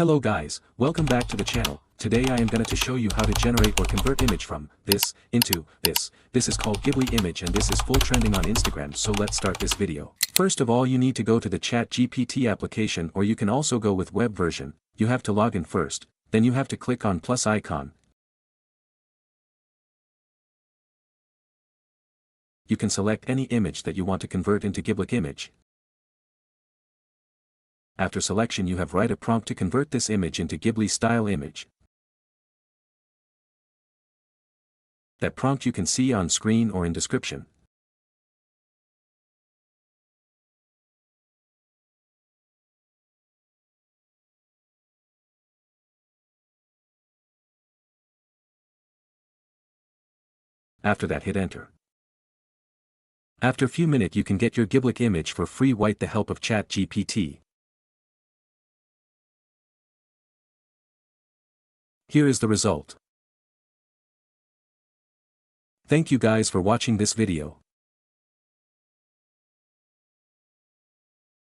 Hello guys, welcome back to the channel. Today I am going to show you how to generate or convert image from this into this. This is called Ghibli image and this is full trending on Instagram, so let's start this video. First of all, you need to go to the ChatGPT application, or you can also go with web version. You have to log in first, then you have to click on plus icon. You can select any image that you want to convert into Ghibli image. After selection, you have write a prompt to convert this image into Ghibli style image. That prompt you can see on screen or in description. After that, hit enter. After a few minutes you can get your Ghibli image for free with the help of ChatGPT. Here is the result. Thank you guys for watching this video.